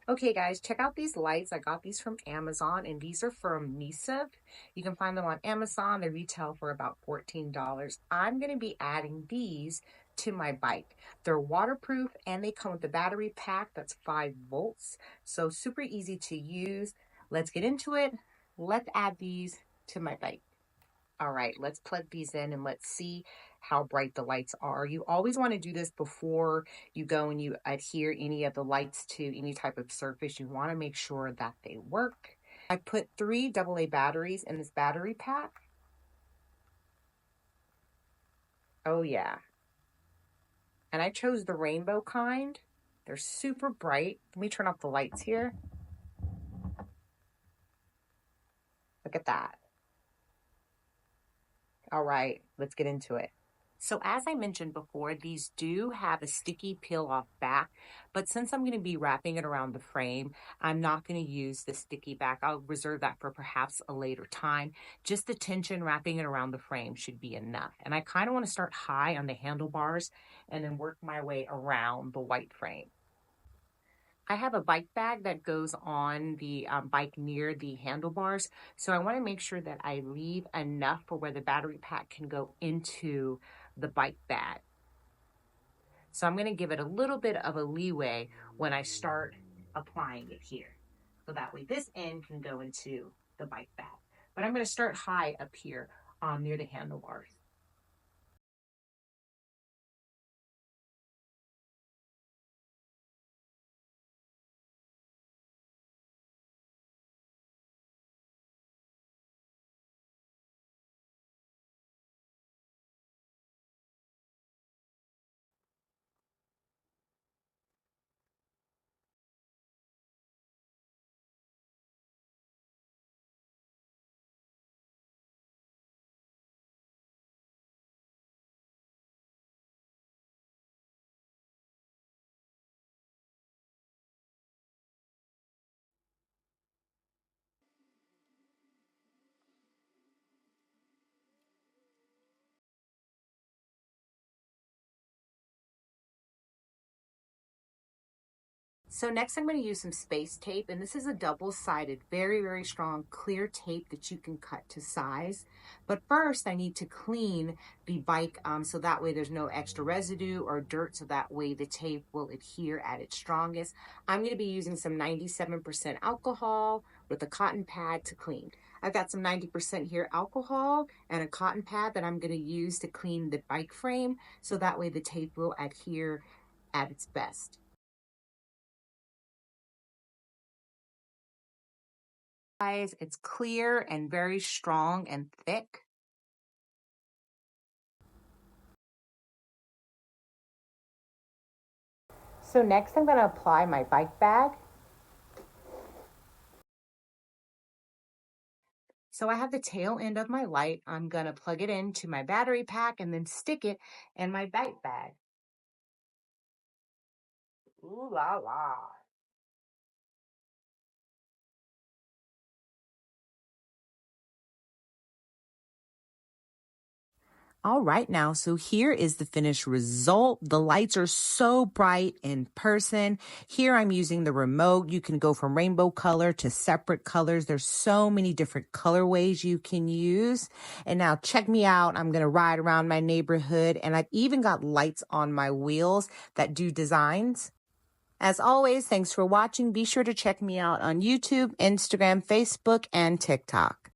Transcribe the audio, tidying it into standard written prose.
Okay guys, check out these lights. I got these from Amazon and these are from Nisa. You can find them on Amazon. They retail for about $14. I'm going to be adding these to my bike. They're waterproof and they come with a battery pack that's 5 volts. So super easy to use. Let's get into it. Let's add these to my bike. All right, let's plug these in and let's see how bright the lights are. You always want to do this before you go and you adhere any of the lights to any type of surface. You want to make sure that they work. I put 3 AA batteries in this battery pack. Oh yeah. And I chose the rainbow kind. They're super bright. Let me turn off the lights here. Look at that. All right, let's get into it. So as I mentioned before, these do have a sticky peel off back, but since I'm going to be wrapping it around the frame, I'm not going to use the sticky back. I'll reserve that for perhaps a later time. Just the tension wrapping it around the frame should be enough. And I kind of want to start high on the handlebars and then work my way around the white frame. I have a bike bag that goes on the bike near the handlebars. So I want to make sure that I leave enough for where the battery pack can go into the bike bag. So I'm going to give it a little bit of a leeway when I start applying it here. So that way this end can go into the bike bag. But I'm going to start high up here near the handlebars. So next I'm going to use some space tape, and this is a double-sided, very, very strong, clear tape that you can cut to size. But first I need to clean the bike so that way there's no extra residue or dirt, so that way the tape will adhere at its strongest. I'm going to be using some 97% alcohol with a cotton pad to clean. I've got some 90% here alcohol and a cotton pad that I'm going to use to clean the bike frame, so that way the tape will adhere at its best. Guys, it's clear and very strong and thick. So next I'm going to apply my bike bag. So I have the tail end of my light. I'm going to plug it into my battery pack and then stick it in my bike bag. Ooh la la. All right now, so here is the finished result. The lights are so bright in person. Here I'm using the remote. You can go from rainbow color to separate colors. There's so many different colorways you can use. And now check me out. I'm going to ride around my neighborhood, and I've even got lights on my wheels that do designs. As always, thanks for watching. Be sure to check me out on YouTube, Instagram, Facebook, and TikTok.